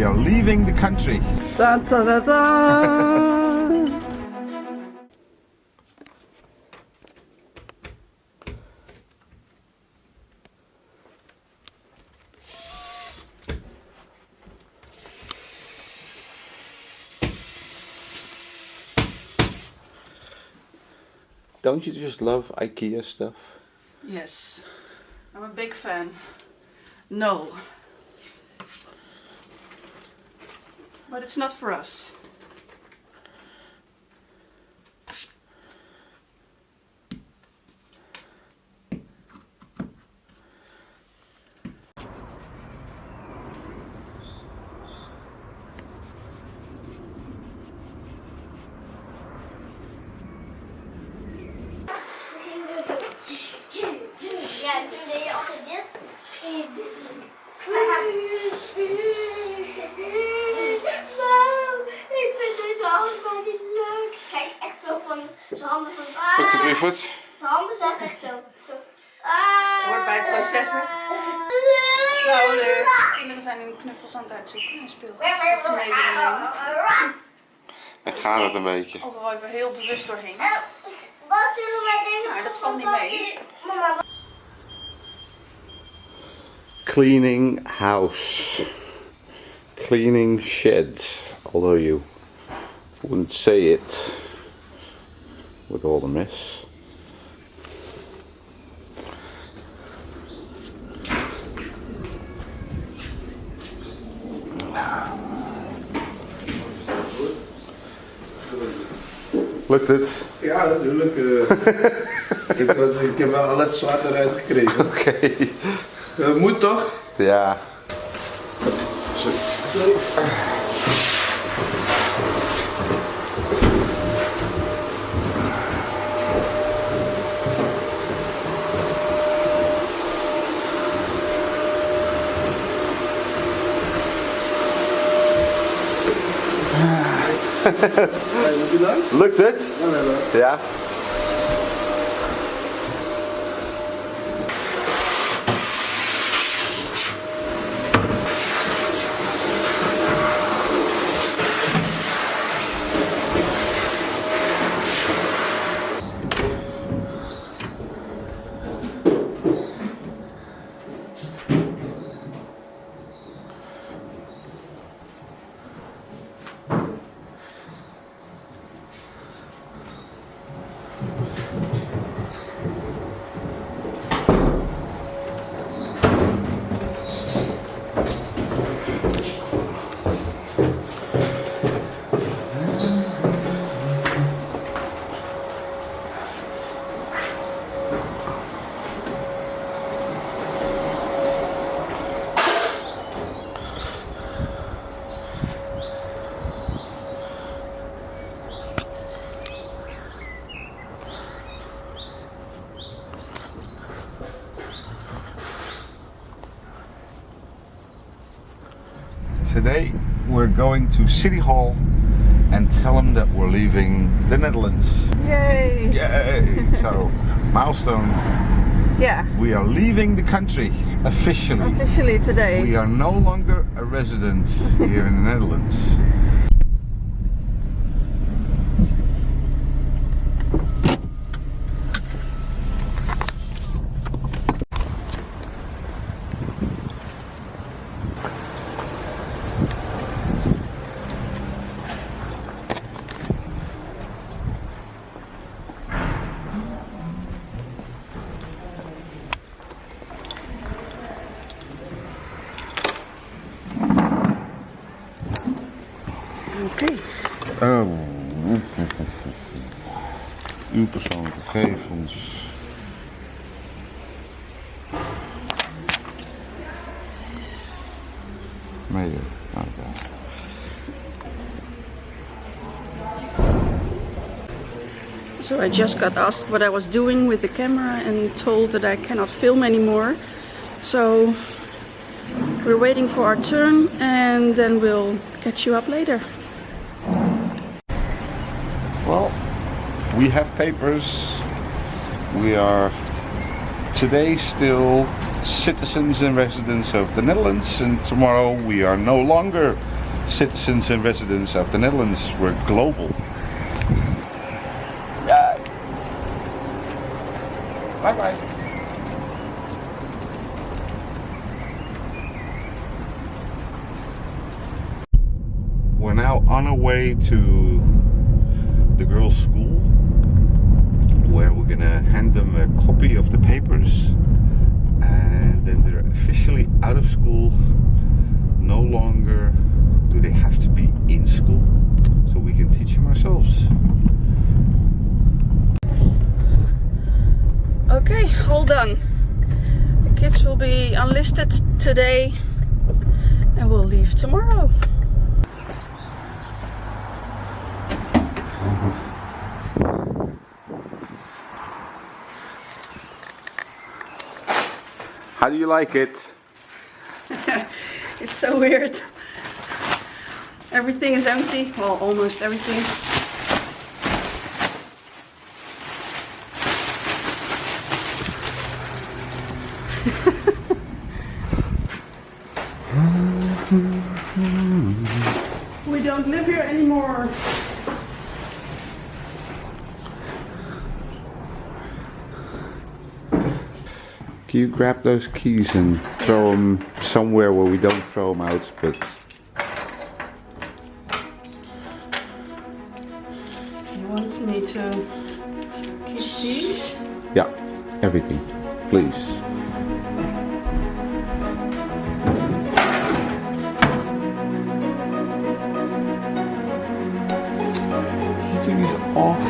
We are leaving the country. Da, da, da, da. Don't you just love IKEA stuff? Yes, I'm a big fan. No. But it's not for us. Ja, toen deed je altijd dit. Ik vind deze handen maar niet leuk. Kijk, echt zo van zijn handen van. Look at your foot. Zijn handen zijn echt zo. Het hoort bij het proces, hè? Nou, de kinderen zijn nu knuffels aan het uitzoeken en speelgoed dat ze mee willen nemen. Daar gaat het een beetje. Overal even heel bewust doorheen. Wat zullen wij deze? Nou, dat valt niet mee. Mama. Cleaning house. Cleaning sheds. Although you wouldn't say it with all the mess. Lukt het? Ja, natuurlijk. Ik heb wel al het zwart eruit gekregen. Oké. Moet toch? Ja. Sorry. Lukt het? Ja. Today we're going to City Hall and tell them that we're leaving the Netherlands. Yay! Yay! So, milestone. Yeah. We are leaving the country officially. Officially today. We are no longer a resident here in the Netherlands. Oké. Oh. Uw persoonlijke gegevens. Mede. Okay. So I just got asked what I was doing with the camera and told that I cannot film anymore. So we're waiting for our turn and then we'll catch you up later. Well, we have papers. We are today still citizens and residents of the Netherlands, and tomorrow we are no longer citizens and residents of the Netherlands were global. Bye bye. We're now on our way to the girls' school, where we're gonna hand them a copy of the papers, and then they're officially out of school. No longer do they have to be in school, so we can teach them ourselves. Okay, all done. The kids will be unlisted today and we'll leave tomorrow. How do you like it? It's so weird. Everything is empty. Well, almost everything. We don't live here anymore. Can you grab those keys and throw them somewhere where we don't throw them out, but... You want me to keep these? Yeah, everything, please. Heating is off.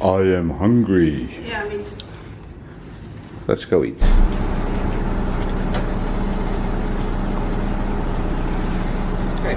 I am hungry. Yeah, me too. Let's go eat. Okay.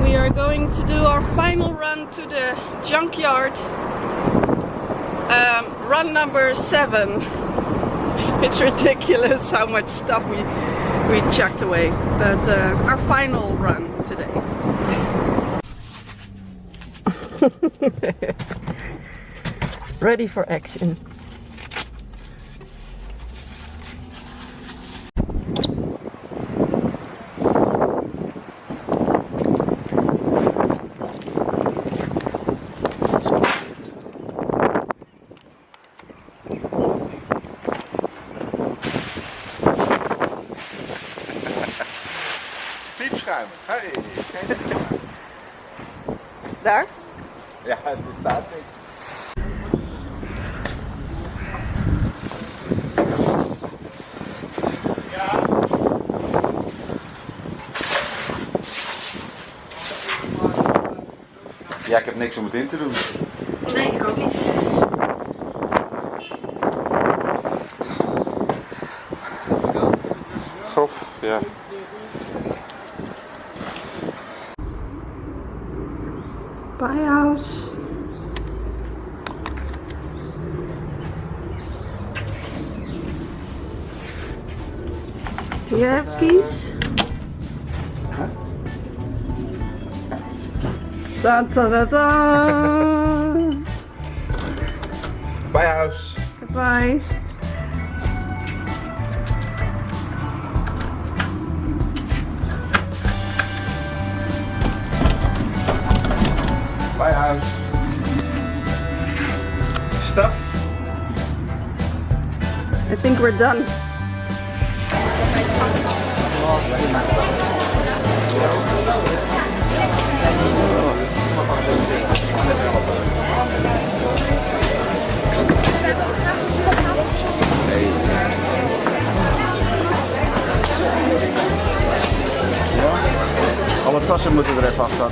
We are going to do our final run to the junkyard. Run number 7. It's ridiculous how much stuff we chucked away, but our final run today. Ready for action. Piepschuim. Hey. Daar? Ja, het bestaat niet. Ja, ik heb niks om het in te doen. Nee, ik ook niet. Grof, ja. Bye house. Do you have keys? Huh? Da da da da. Bye house. Bye. Bye house. Stuff. I think we're done. Alle tassen moeten er even achter.